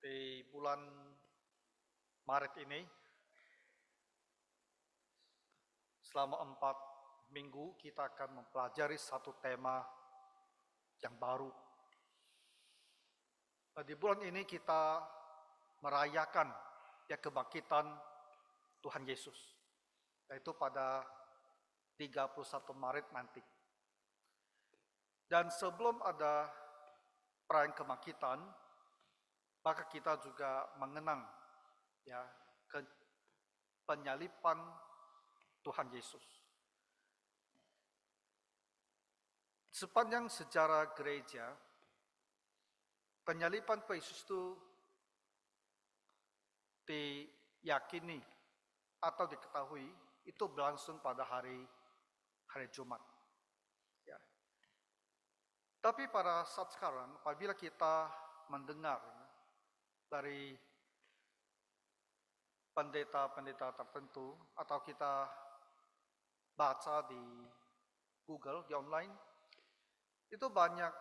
Di bulan Maret ini, selama 4 minggu kita akan mempelajari satu tema yang baru. Di bulan ini kita merayakan kebangkitan Tuhan Yesus, yaitu pada 31 Maret nanti. Dan sebelum ada perayaan kebangkitan, maka kita juga mengenang penyaliban Tuhan Yesus. Sepanjang sejarah gereja, penyaliban Tuhan Yesus itu diyakini atau diketahui itu berlangsung pada hari Jumat. Ya. Tapi pada saat sekarang, apabila kita mendengar dari pendeta-pendeta tertentu atau kita baca di Google, di online, itu banyak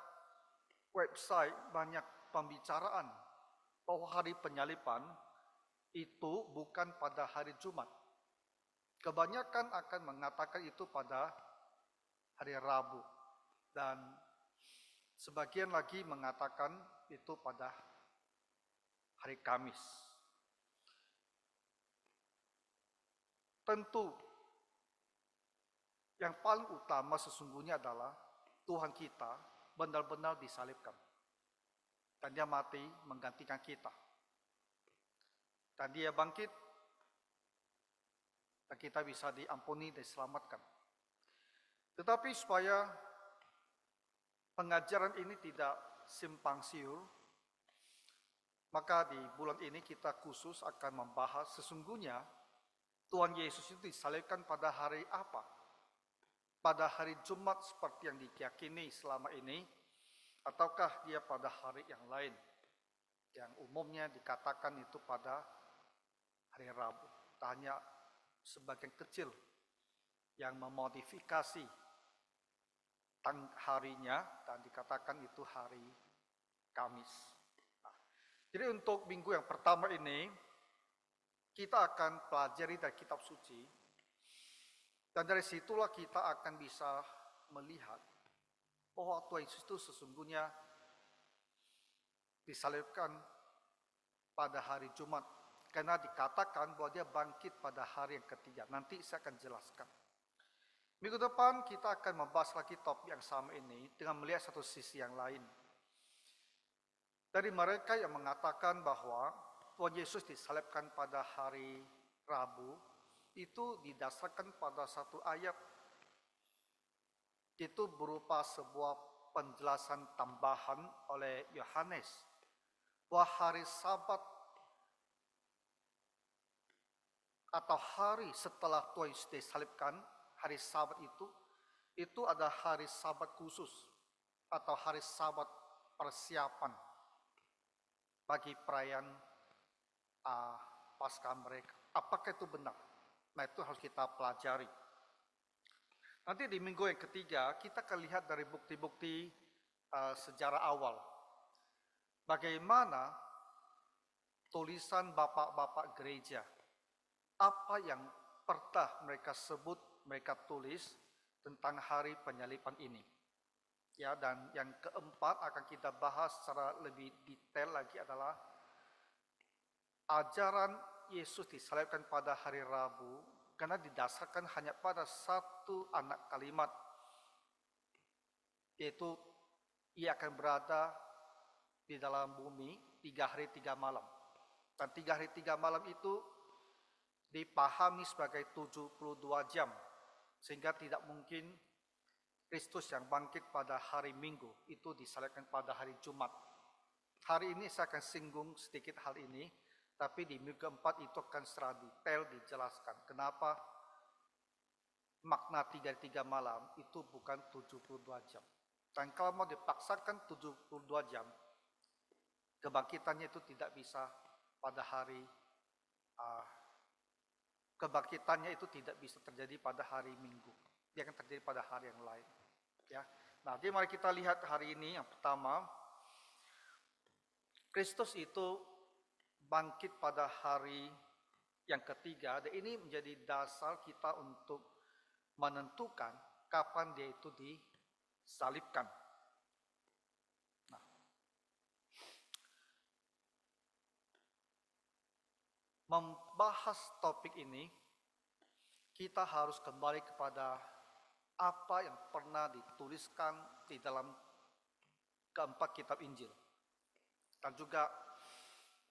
website, banyak pembicaraan bahwa hari penyaliban itu bukan pada hari Jumat. Kebanyakan akan mengatakan itu pada hari Rabu, dan sebagian lagi mengatakan itu pada hari Kamis. Tentu yang paling utama sesungguhnya adalah Tuhan kita benar-benar disalibkan. Dan dia mati menggantikan kita. Dan dia bangkit dan kita bisa diampuni dan diselamatkan. Tetapi supaya pengajaran ini tidak simpang siur, maka di bulan ini kita khusus akan membahas sesungguhnya Tuhan Yesus itu disalibkan pada hari apa? Pada hari Jumat seperti yang diyakini selama ini, ataukah dia pada hari yang lain yang umumnya dikatakan itu pada hari Rabu? Hanya sebagian kecil yang memodifikasi harinya dan dikatakan itu hari Kamis. Jadi untuk minggu yang pertama ini kita akan pelajari dari kitab suci, dan dari situlah kita akan bisa melihat bahwa Tuhan Yesus itu sesungguhnya disalibkan pada hari Jumat, karena dikatakan bahwa dia bangkit pada hari yang ketiga. Nanti saya akan jelaskan. Minggu depan kita akan membahas lagi topik yang sama ini dengan melihat satu sisi yang lain. Dari mereka yang mengatakan bahwa Tuhan Yesus disalibkan pada hari Rabu, itu didasarkan pada satu ayat. Itu berupa sebuah penjelasan tambahan oleh Yohanes bahwa hari Sabat atau hari setelah Tuhan Yesus disalibkan, hari Sabat itu adalah hari Sabat khusus atau hari Sabat persiapan bagi perayaan Paskah mereka. Apakah itu benar? Nah, itu harus kita pelajari. Nanti di minggu yang ketiga kita akan lihat dari bukti-bukti sejarah awal. Bagaimana tulisan bapak-bapak gereja, apa yang pernah mereka sebut, mereka tulis tentang hari penyaliban ini. Ya, dan yang keempat akan kita bahas secara lebih detail lagi adalah ajaran Yesus disalibkan pada hari Rabu karena didasarkan hanya pada satu anak kalimat, yaitu ia akan berada di dalam bumi 3 hari 3 malam. Dan 3 hari 3 malam itu dipahami sebagai 72 jam, sehingga tidak mungkin Kristus yang bangkit pada hari Minggu itu disalibkan pada hari Jumat. Hari ini saya akan singgung sedikit hal ini, tapi di minggu keempat itu akan secara detail dijelaskan kenapa makna 3 malam itu bukan 72 jam. Dan kalau mau dipaksakan 72 jam, kebangkitannya itu tidak bisa pada hari kebangkitannya itu tidak bisa terjadi pada hari Minggu. Dia akan terjadi pada hari yang lain. Ya. Nah, jadi mari kita lihat hari ini yang pertama, Kristus itu bangkit pada hari yang ketiga, dan ini menjadi dasar kita untuk menentukan kapan dia itu disalibkan. Nah, membahas topik ini, kita harus kembali kepada apa yang pernah dituliskan di dalam keempat kitab Injil. Dan juga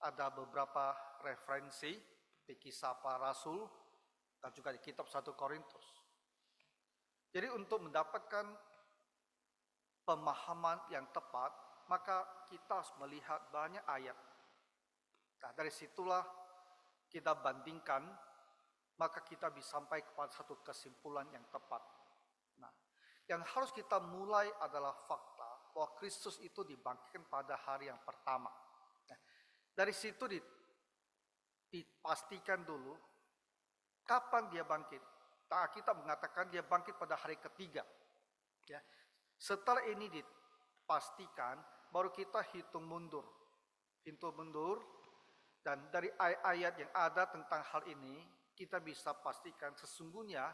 ada beberapa referensi di Kisah Para Rasul dan juga di kitab 1 Korintus. Jadi untuk mendapatkan pemahaman yang tepat, maka kita harus melihat banyak ayat. Nah, dari situlah kita bandingkan, maka kita bisa sampai kepada satu kesimpulan yang tepat. Nah, yang harus kita mulai adalah fakta bahwa Kristus itu dibangkitkan pada hari yang pertama. Nah, dari situ dipastikan dulu kapan dia bangkit. Nah, kita mengatakan dia bangkit pada hari ketiga. Ya. Setelah ini dipastikan, baru kita hitung mundur. Dan dari ayat-ayat yang ada tentang hal ini, kita bisa pastikan sesungguhnya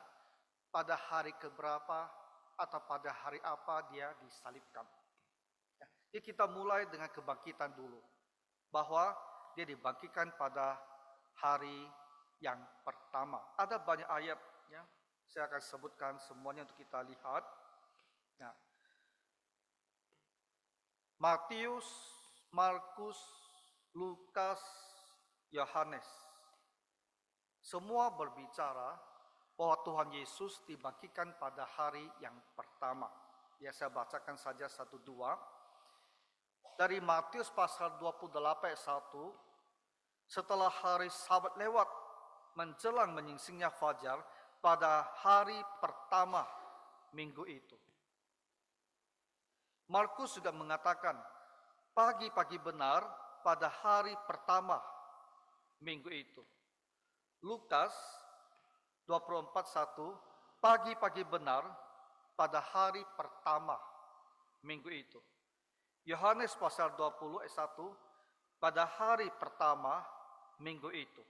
pada hari keberapa atau pada hari apa dia disalibkan. Ya. Jadi kita mulai dengan kebangkitan dulu. Bahwa dia dibangkitkan pada hari yang pertama. Ada banyak ayat, ya. Saya akan sebutkan semuanya untuk kita lihat. Nah, Matius, Markus, Lukas, Yohanes, semua berbicara bahwa Tuhan Yesus dibangkitkan pada hari yang pertama. Ya, saya bacakan saja 1-2. Dari Matius pasal 28 ayat 1, setelah hari Sabat lewat, menjelang menyingsingnya fajar, pada hari pertama minggu itu. Markus juga mengatakan, pagi-pagi benar pada hari pertama minggu itu. Lukas 24:1, pagi-pagi benar pada hari pertama minggu itu. Yohanes pasal 20 ayat 1, pada hari pertama minggu itu.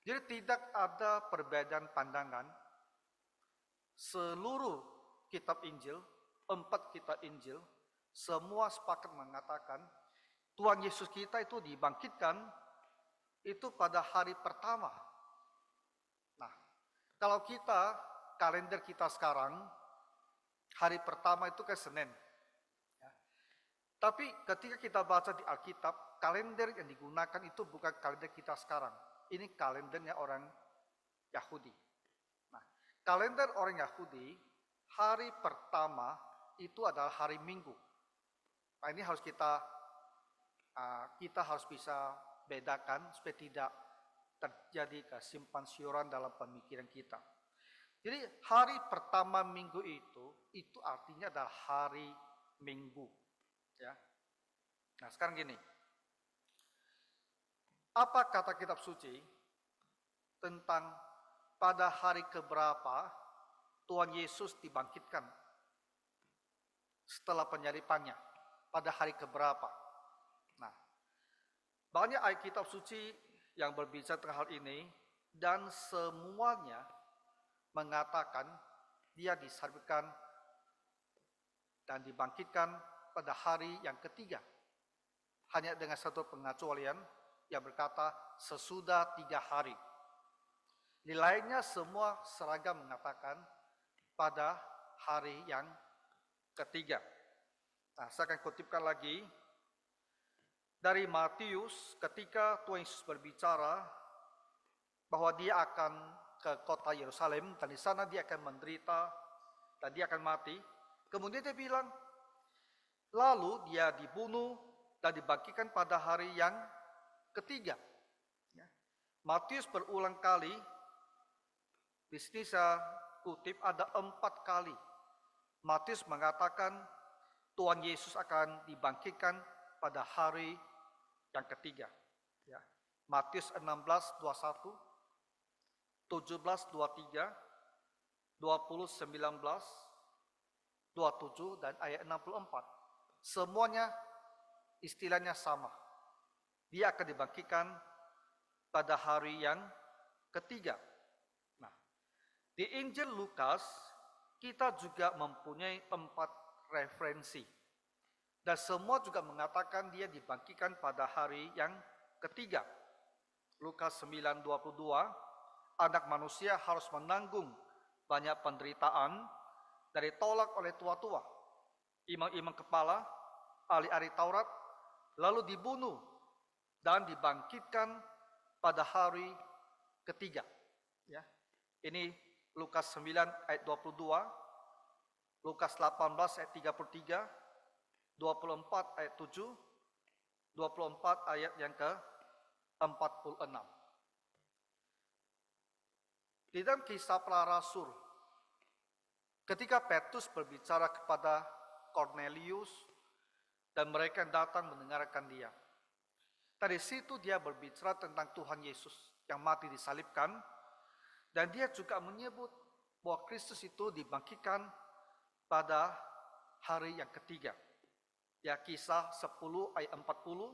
Jadi tidak ada perbedaan pandangan. Seluruh kitab Injil, 4 kitab Injil, semua sepakat mengatakan Tuhan Yesus kita itu dibangkitkan itu pada hari pertama. Nah, kalau kita, kalender kita sekarang, hari pertama itu kan Senin. Tapi ketika kita baca di Alkitab, kalender yang digunakan itu bukan kalender kita sekarang. Ini kalendernya orang Yahudi. Nah, kalender orang Yahudi, hari pertama itu adalah hari Minggu. Nah, ini harus kita harus bisa bedakan supaya tidak terjadi kesimpan siuran dalam pemikiran kita. Jadi hari pertama minggu itu artinya adalah hari Minggu. Ya. Nah, sekarang gini. Apa kata kitab suci tentang pada hari keberapa Tuhan Yesus dibangkitkan setelah penyalipannya? Pada hari keberapa? Nah, banyak ayat kitab suci yang berbicara tentang hal ini dan semuanya mengatakan dia disalibkan dan dibangkitkan pada hari yang ketiga. Hanya dengan satu pengecualian yang berkata sesudah 3 hari. Di lainnya semua seragam mengatakan pada hari yang ketiga. Nah, saya akan kutipkan lagi dari Matius ketika Tuhan Yesus berbicara bahwa dia akan ke kota Yerusalem dan di sana dia akan menderita dan dia akan mati. Kemudian dia bilang, lalu dia dibunuh dan dibangkitkan pada hari yang ketiga. Ya. Matius berulang kali, di sini saya kutip ada 4 kali. Matius mengatakan Tuhan Yesus akan dibangkitkan pada hari yang ketiga. Ya. Matius 16:21, 17:23, 20:19, 27 dan ayat 64. Semuanya istilahnya sama. dia akan dibangkitkan pada hari yang ketiga. Nah, di Injil Lukas, kita juga mempunyai 4 referensi. Dan semua juga mengatakan dia dibangkitkan pada hari yang ketiga. Lukas 9:22, anak manusia harus menanggung banyak penderitaan dan ditolak oleh tua-tua, imam-imam kepala, ahli-ahli Taurat, lalu dibunuh dan dibangkitkan pada hari ketiga. Ya. Ini Lukas 9 ayat 22, Lukas 18 ayat 33, 24 ayat 7, 24 ayat yang ke-46. Di dalam Kisah Para Rasul, ketika Petrus berbicara kepada Cornelius dan mereka datang mendengarkan dia. Dari situ dia berbicara tentang Tuhan Yesus yang mati disalibkan, dan dia juga menyebut bahwa Kristus itu dibangkitkan pada hari yang ketiga. Ya, Kisah 10 ayat 40,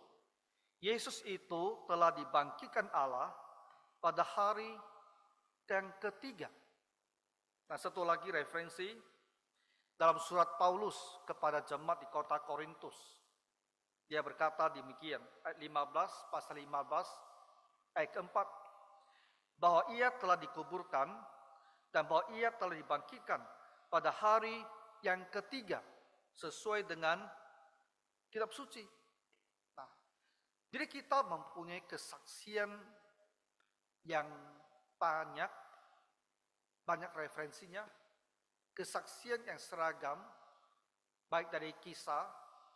Yesus itu telah dibangkitkan Allah pada hari yang ketiga. Nah, satu lagi referensi dalam surat Paulus kepada jemaat di kota Korintus. Dia berkata demikian, ayat 15, pasal 15, ayat keempat, bahwa ia telah dikuburkan dan bahwa ia telah dibangkitkan pada hari yang ketiga sesuai dengan kitab suci. Nah, jadi kita mempunyai kesaksian yang banyak referensinya, kesaksian yang seragam, baik dari kisah,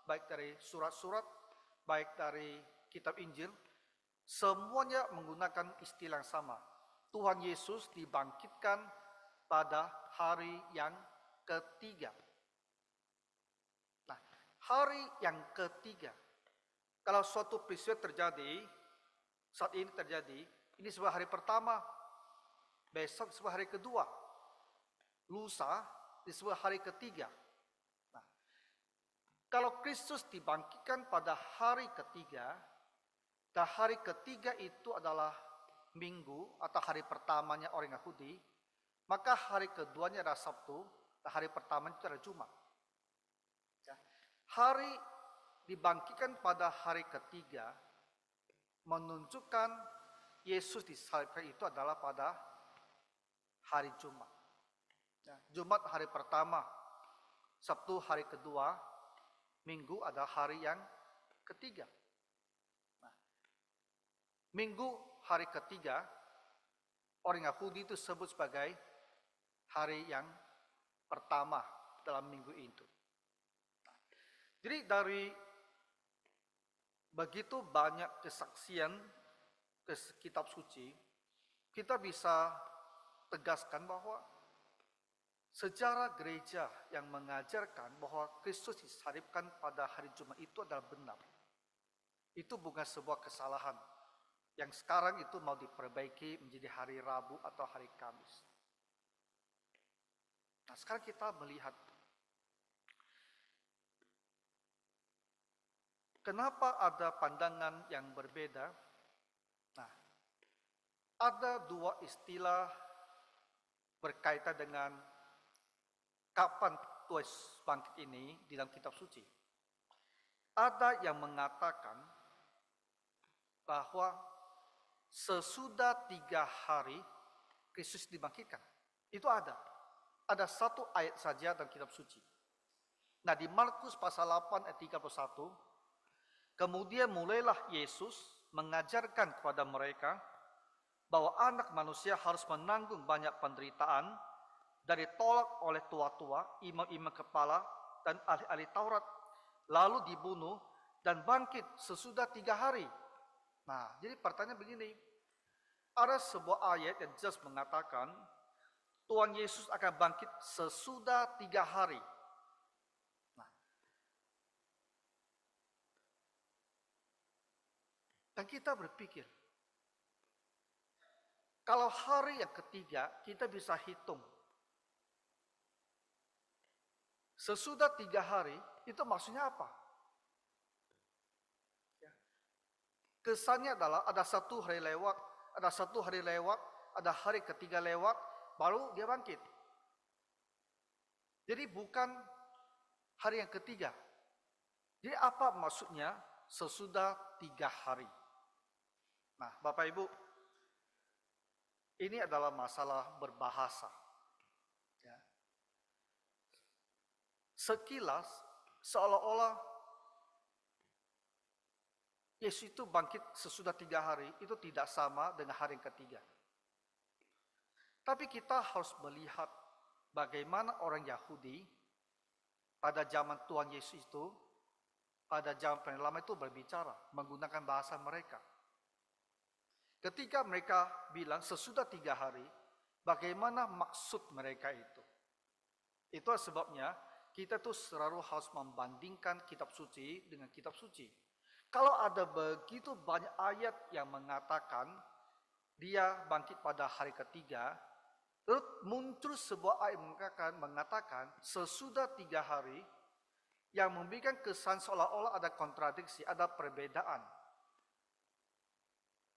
baik dari surat-surat, baik dari kitab Injil, semuanya menggunakan istilah yang sama. Tuhan Yesus dibangkitkan pada hari yang ketiga. Nah, hari yang ketiga, kalau suatu peristiwa terjadi, saat ini terjadi, ini sebuah hari pertama, besok sebuah hari kedua, lusa di sebuah hari ketiga. Nah, kalau Kristus dibangkitkan pada hari ketiga, dan hari ketiga itu adalah minggu atau hari pertamanya orang Yahudi, maka hari keduanya adalah Sabtu, dan hari pertama itu adalah Jumat. Ya. Hari dibangkitkan pada hari ketiga menunjukkan Yesus disalibkan itu adalah pada hari Jumat. Ya, Jumat hari pertama, Sabtu hari kedua, Minggu adalah hari yang ketiga. Nah, Minggu hari ketiga, orang Yahudi itu sebut sebagai hari yang pertama dalam minggu itu. Nah, jadi dari begitu banyak kesaksian ke kitab suci, kita bisa tegaskan bahwa sejarah gereja yang mengajarkan bahwa Kristus disalibkan pada hari Jumat itu adalah benar. Itu bukan sebuah kesalahan yang sekarang itu mau diperbaiki menjadi hari Rabu atau hari Kamis. Nah, sekarang kita melihat kenapa ada pandangan yang berbeda. Nah, ada dua istilah berkaitan dengan kapan Tuhan bangkit ini di dalam kitab suci. Ada yang mengatakan bahwa sesudah 3 hari Kristus dibangkitkan. Itu ada. Ada satu ayat saja dalam kitab suci. Nah, di Markus pasal 8 ayat 31, kemudian mulailah Yesus mengajarkan kepada mereka bahwa anak manusia harus menanggung banyak penderitaan dan ditolak oleh tua-tua, imam-imam kepala, dan ahli-ahli Taurat, lalu dibunuh dan bangkit sesudah 3 hari. Nah, jadi pertanyaan begini, ada sebuah ayat yang jelas mengatakan Tuhan Yesus akan bangkit sesudah 3 hari. Nah, dan kita berpikir, kalau hari yang ketiga kita bisa hitung, sesudah 3 hari itu maksudnya apa? Ya. Kesannya adalah ada satu hari lewat, ada hari ketiga lewat, baru dia bangkit. Jadi bukan hari yang ketiga. Jadi apa maksudnya sesudah 3 hari? Nah, Bapak Ibu, ini adalah masalah berbahasa. Ya. Sekilas, seolah-olah Yesus itu bangkit sesudah 3 hari, itu tidak sama dengan hari yang ketiga. Tapi kita harus melihat bagaimana orang Yahudi pada zaman Tuhan Yesus itu, pada zaman Perjanjian Lama itu berbicara, menggunakan bahasa mereka. Ketika mereka bilang sesudah 3 hari, bagaimana maksud mereka itu? Itulah sebabnya kita tuh selalu harus membandingkan kitab suci dengan kitab suci. Kalau ada begitu banyak ayat yang mengatakan dia bangkit pada hari ketiga, lalu muncul sebuah ayat mengatakan sesudah 3 hari, yang memberikan kesan seolah-olah ada kontradiksi, ada perbedaan.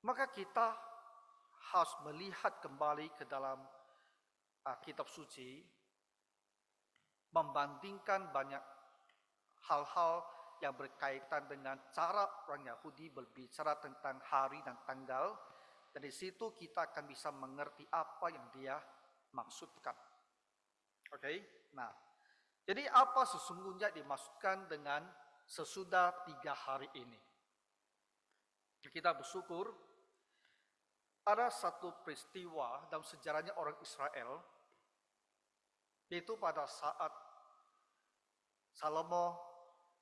Maka kita harus melihat kembali ke dalam kitab suci, membandingkan banyak hal-hal yang berkaitan dengan cara orang Yahudi berbicara tentang hari dan tanggal. Dari situ kita akan bisa mengerti apa yang dia maksudkan. Oke? Nah, jadi apa sesungguhnya dimaksudkan dengan sesudah 3 hari ini? Kita bersyukur ada satu peristiwa dalam sejarahnya orang Israel, yaitu pada saat Salomo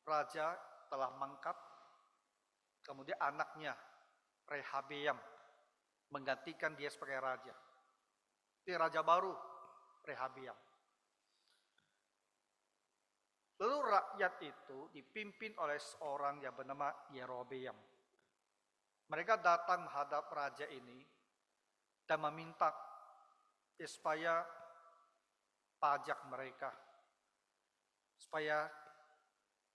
raja telah mangkat, kemudian anaknya Rehabeam menggantikan dia sebagai raja. Itu raja baru, Rehabeam. Lalu rakyat itu dipimpin oleh seorang yang bernama Yerobeam. Mereka datang menghadap raja ini dan meminta supaya pajak mereka, supaya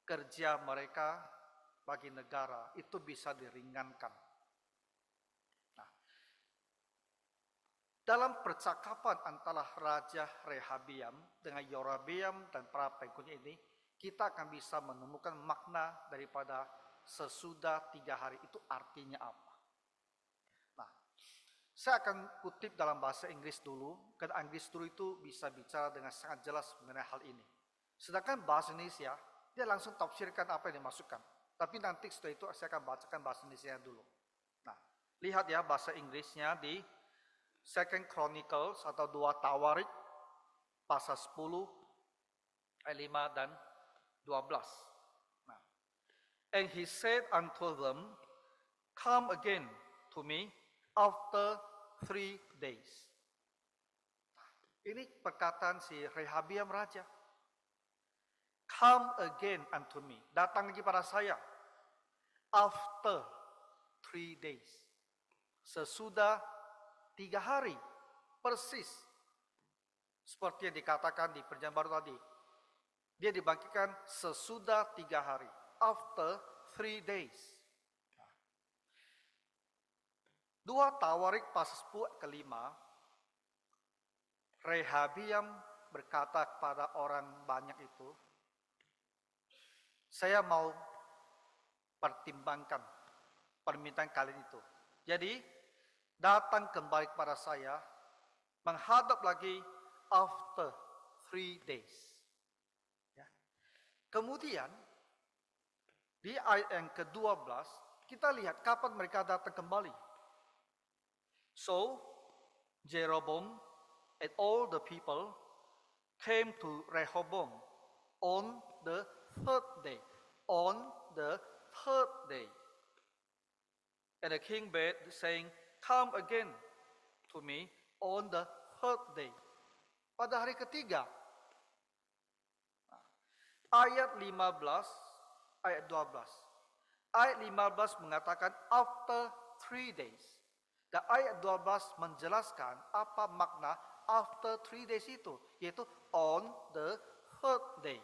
kerja mereka bagi negara itu bisa diringankan. Nah, dalam percakapan antara Raja Rehabeam dengan Yerobeam dan para pengikutnya ini, kita akan bisa menemukan makna daripada sesudah 3 hari itu artinya apa. Nah, saya akan kutip dalam bahasa Inggris dulu, karena Inggris dulu itu bisa bicara dengan sangat jelas mengenai hal ini. Sedangkan bahasa Indonesia, dia langsung tafsirkan apa yang dimaksudkan. Tapi nanti setelah itu saya akan bacakan bahasa Indonesia dulu. Nah, lihat ya bahasa Inggrisnya di Second Chronicles atau 2 Tawarik pasal 10 ayat 5 dan 12. Nah, and he said unto them, come again to me after 3 days. Ini perkataan si Rehabeam raja. Come again unto me. Datang lagi pada saya. After 3 days. Sesudah 3 hari. Persis. Seperti yang dikatakan di Perjanjian Baru tadi. Dia dibangkitkan sesudah 3 hari. After 3 days. 2 Tawarik pasal 10 kelima. Rehabeam berkata kepada orang banyak itu, saya mau pertimbangkan permintaan kalian itu. Jadi, datang kembali kepada saya, menghadap lagi after 3 days. Ya. Kemudian, di ayat yang ke-12, kita lihat kapan mereka datang kembali. So, Jeroboam and all the people came to Rehoboam on the 3rd day. On the 3rd day. And the king bade, saying, come again to me on the 3rd day. Pada hari ketiga. Ayat 15, ayat 12. Ayat 15 mengatakan after 3 days. Dan ayat 12 menjelaskan apa makna after 3 days itu. Yaitu on the 3rd day.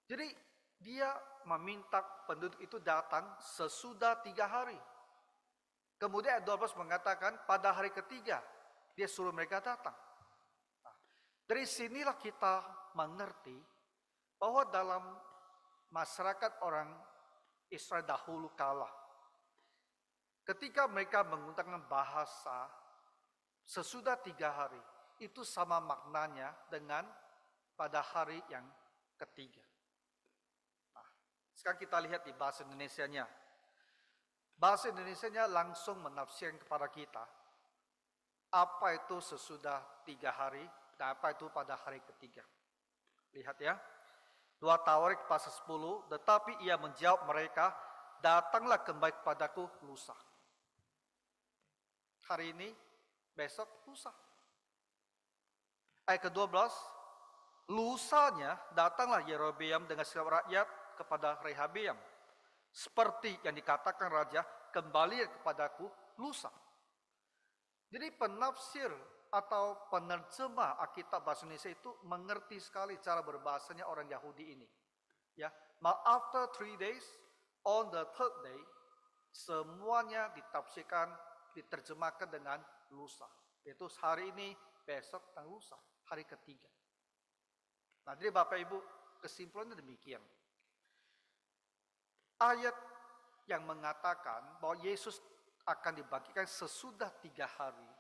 Jadi dia meminta penduduk itu datang sesudah 3 hari. Kemudian ayat 12 mengatakan pada hari ketiga dia suruh mereka datang. Nah, dari sinilah kita mengerti bahwa dalam masyarakat orang Israel dahulu kala, ketika mereka menggunakan bahasa sesudah 3 hari, itu sama maknanya dengan pada hari yang ketiga. Nah, sekarang kita lihat di bahasa Indonesianya. Bahasa Indonesianya langsung menafsirkan kepada kita apa itu sesudah 3 hari dan apa itu pada hari ketiga. Lihat ya. 2 Tawarik pasal 10, tetapi ia menjawab mereka, datanglah kembali kepadaku lusa. Hari ini, besok lusa. Ayat ke-12, lusanya datanglah Yerobeam dengan segala rakyat kepada Rehabeam. Seperti yang dikatakan raja, kembali kepadaku lusa. Jadi penafsir atau penerjemah Alkitab bahasa Indonesia itu mengerti sekali cara berbahasanya orang Yahudi ini. Ya, after 3 days, on the third day, semuanya ditafsirkan, diterjemahkan dengan lusa. Yaitu hari ini, besok, dan lusa, hari ketiga. Nah, jadi Bapak Ibu, kesimpulannya demikian. Ayat yang mengatakan bahwa Yesus akan dibagikan sesudah 3 hari,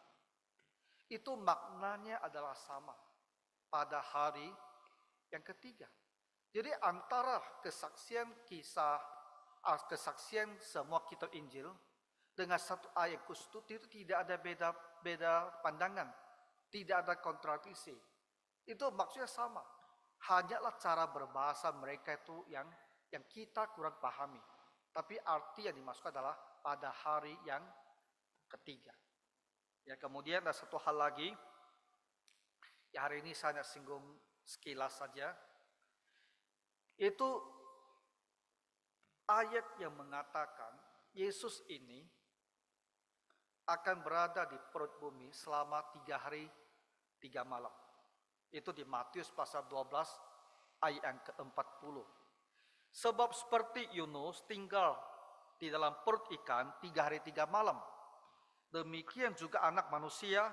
itu maknanya adalah sama pada hari yang ketiga. Jadi antara kesaksian semua kitab Injil dengan satu ayat khusus itu tidak ada beda pandangan, tidak ada kontradiksi. Itu maksudnya sama. Hanyalah cara berbahasa mereka itu yang kita kurang pahami. Tapi arti yang dimaksud adalah pada hari yang ketiga. Ya, kemudian ada satu hal lagi. Ya, hari ini saya singgung sekilas saja. Itu ayat yang mengatakan Yesus ini akan berada di perut bumi selama 3 hari 3 malam. Itu di Matius pasal 12 ayat yang ke-40. Sebab seperti Yunus tinggal di dalam perut ikan 3 hari 3 malam, demikian juga anak manusia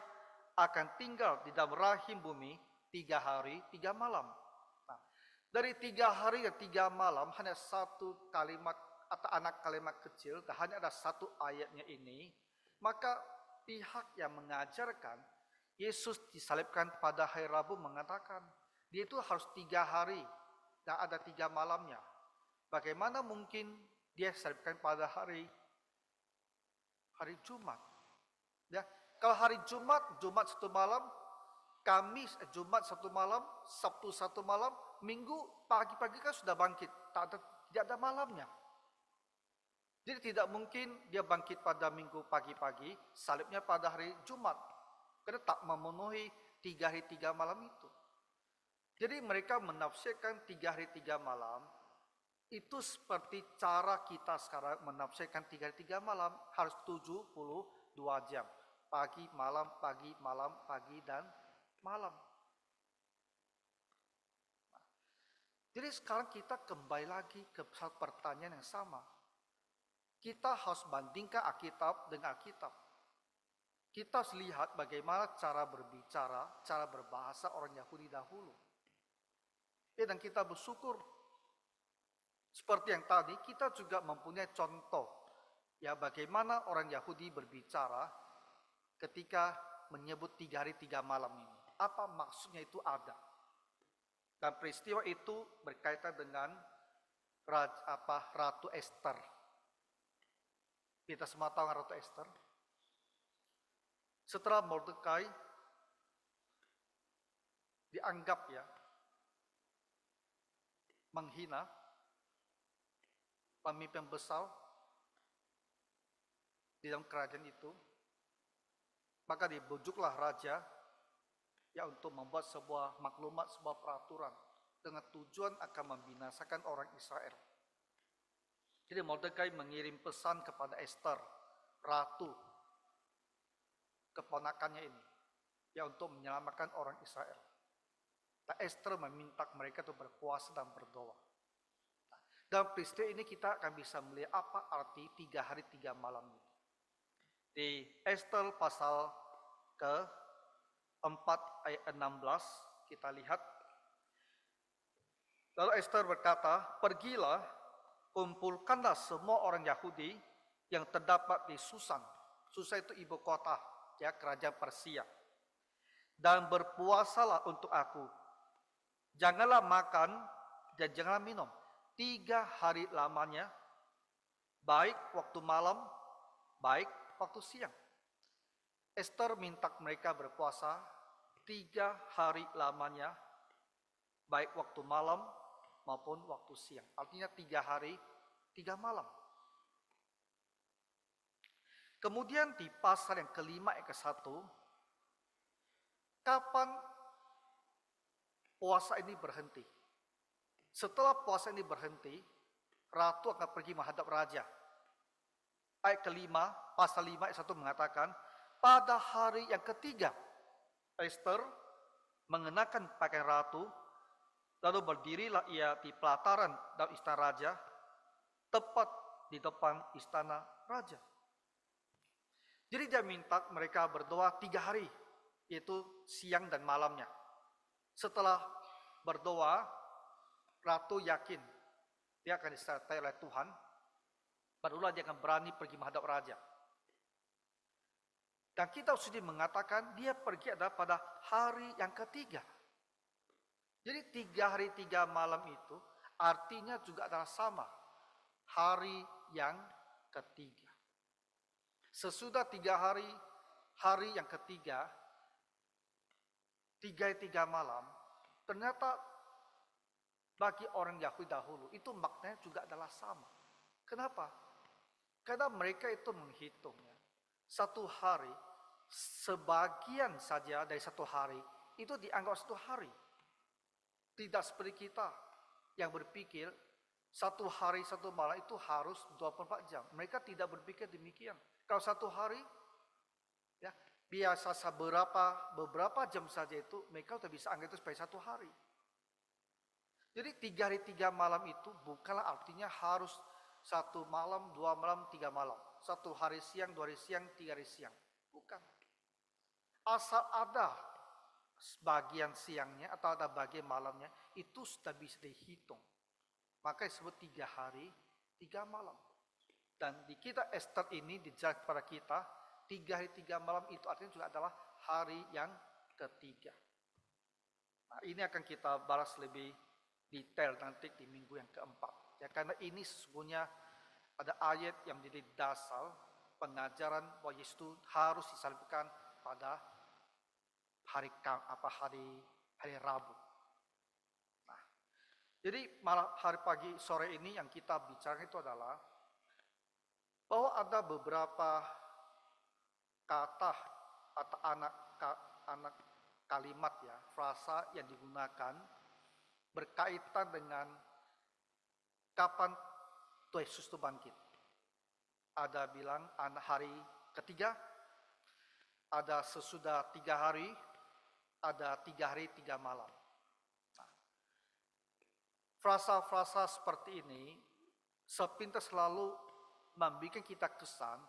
akan tinggal di dalam rahim bumi 3 hari 3 malam. Nah, dari 3 hari dan 3 malam hanya satu kalimat atau anak kalimat kecil dan hanya ada satu ayatnya ini, maka pihak yang mengajarkan Yesus disalibkan pada hari Rabu mengatakan dia itu harus 3 hari dan ada 3 malamnya. Bagaimana mungkin dia disalibkan pada hari Jumat? Ya, kalau hari Jumat 1 malam, Kamis Jumat 1 malam, Sabtu 1 malam, Minggu pagi-pagi kan sudah bangkit, tidak ada malamnya. Jadi tidak mungkin dia bangkit pada Minggu pagi-pagi, salibnya pada hari Jumat, karena tak memenuhi 3 hari 3 malam itu. Jadi mereka menafsirkan 3 hari 3 malam itu seperti cara kita sekarang menafsirkan 3 hari 3 malam harus 72 jam. Pagi, malam, pagi, dan malam. Jadi sekarang kita kembali lagi ke pertanyaan yang sama. Kita harus bandingkan Alkitab dengan Alkitab. Kita harus lihat bagaimana cara berbicara, cara berbahasa orang Yahudi dahulu. Dan kita bersyukur. Seperti yang tadi, kita juga mempunyai contoh. Ya, bagaimana orang Yahudi berbicara ketika menyebut 3 hari 3 malam ini. Apa maksudnya itu ada. Dan peristiwa itu berkaitan dengan Ratu Esther. Kita semua tahu Ratu Esther. Setelah Mordekai dianggap menghina pemimpin besar di dalam kerajaan itu, maka dibujuklah raja untuk membuat sebuah maklumat, sebuah peraturan dengan tujuan akan membinasakan orang Israel. Jadi Mordekai mengirim pesan kepada Esther, ratu keponakannya ini, untuk menyelamatkan orang Israel. Esther meminta mereka untuk berpuasa dan berdoa. Dalam peristiwa ini kita akan bisa melihat apa arti 3 hari 3 malam itu. Di Ester pasal ke-4 ayat 16 kita lihat. Lalu Ester berkata, pergilah, kumpulkanlah semua orang Yahudi yang terdapat di Susan. Susan itu ibu kota, ya, kerajaan Persia. Dan berpuasalah untuk aku. Janganlah makan dan janganlah minum. 3 hari lamanya, baik waktu malam, baik waktu siang. Ester minta mereka berpuasa 3 hari lamanya, baik waktu malam maupun waktu siang. Artinya 3 hari, 3 malam. Kemudian di pasal yang kelima ayat ke-1, kapan puasa ini berhenti? Setelah puasa ini berhenti, ratu akan pergi menghadap raja. Ayat kelima, pasal 5 ayat 1 mengatakan, pada hari yang ketiga, Ester mengenakan pakaian ratu, lalu berdirilah ia di pelataran dalam istana raja, tepat di depan istana raja. Jadi dia minta mereka berdoa 3 hari, yaitu siang dan malamnya. Setelah berdoa, ratu yakin dia akan disertai oleh Tuhan, barulah dia akan berani pergi menghadap raja. Dan kita sudah mengatakan dia pergi adalah pada hari yang ketiga. Jadi 3 hari 3 malam itu artinya juga adalah sama. Hari yang ketiga. Sesudah 3 hari, hari yang ketiga, 3 malam, ternyata bagi orang Yahudi dahulu, itu maknanya juga adalah sama. Kenapa? Karena mereka itu menghitungnya. Satu hari, sebagian saja dari satu hari, itu dianggap satu hari. Tidak seperti kita yang berpikir, satu hari, satu malam itu harus 24 jam. Mereka tidak berpikir demikian. Kalau satu hari, ya biasa beberapa jam saja itu, mereka sudah bisa anggap itu sebagai satu hari. Jadi 3 hari 3 malam itu bukanlah artinya harus 1 malam, 2 malam, 3 malam. 1 hari siang, 2 hari siang, 3 hari siang. Bukan. Asal ada bagian siangnya atau ada bagian malamnya, itu sudah bisa dihitung. Maka disebut 3 hari, 3 malam. Dan di kita Ester ini dijelaskan kepada kita, 3 hari 3 malam itu artinya juga adalah hari yang ketiga. Nah, ini akan kita bahas lebih detail nanti di minggu yang keempat. Ya, karena ini sesungguhnya ada ayat yang menjadi dasar pengajaran bahwa Yesus itu harus disalibkan pada hari Rabu. Nah, jadi malam hari pagi sore ini yang kita bicara itu adalah bahwa ada beberapa kata atau anak kalimat, ya, frasa yang digunakan berkaitan dengan kapan Tuhan Yesus itu bangkit. Ada bilang hari ketiga, ada sesudah 3 hari, ada 3 hari 3 malam. Nah, frasa-frasa seperti ini sepintas selalu membuat kita kesan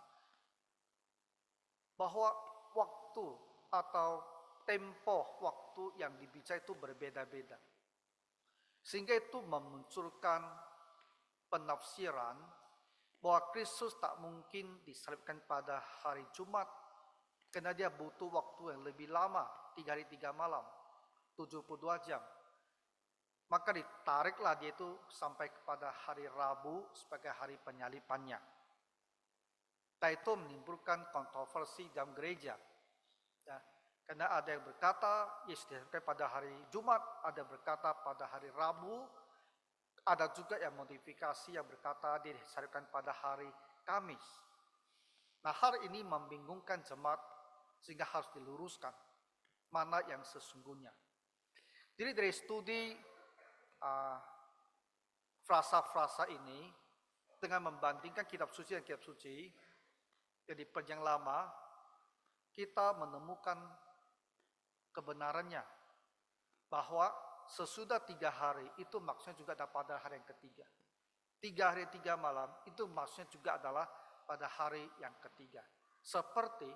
bahwa waktu atau tempo waktu yang dibicara itu berbeda-beda. Sehingga itu memunculkan penafsiran bahwa Kristus tak mungkin disalibkan pada hari Jumat karena dia butuh waktu yang lebih lama, 3 hari 3 malam, 72 jam. Maka ditariklah dia itu sampai kepada hari Rabu sebagai hari penyalipannya. Dan itu menimbulkan kontroversi dalam gereja. Ya, karena ada yang berkata Yesus disalibkan pada hari Jumat, ada yang berkata pada hari Rabu, ada juga yang modifikasi yang berkata dia disalibkan pada hari Kamis. Nah, hal ini membingungkan jemaat sehingga harus diluruskan mana yang sesungguhnya. Jadi dari studi frasa-frasa ini dengan membandingkan kitab suci dan kitab suci, jadi perjanjian lama kita menemukan kebenarannya bahwa sesudah 3 hari itu maksudnya juga ada pada hari yang ketiga. 3 hari 3 malam itu maksudnya juga adalah pada hari yang ketiga. Seperti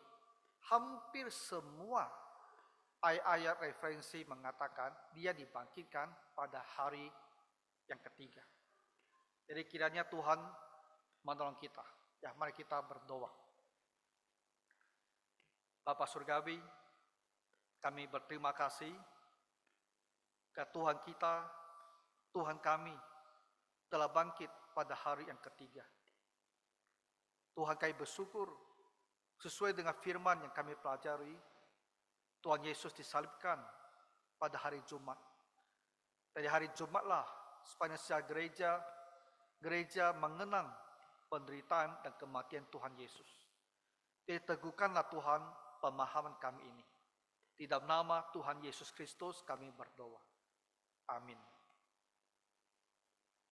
hampir semua ayat-ayat referensi mengatakan dia dibangkitkan pada hari yang ketiga. Jadi kiranya Tuhan menolong kita. Ya, mari kita berdoa. Bapa Surgawi, kami berterima kasih ke Tuhan kita, Tuhan kami telah bangkit pada hari yang ketiga. Tuhan, kami bersyukur sesuai dengan firman yang kami pelajari, Tuhan Yesus disalibkan pada hari Jumat. Dari hari Jumatlah sepanjang gereja mengenang penderitaan dan kematian Tuhan Yesus. Jadi teguhkanlah Tuhan pemahaman kami ini. Di dalam nama Tuhan Yesus Kristus kami berdoa. Amin.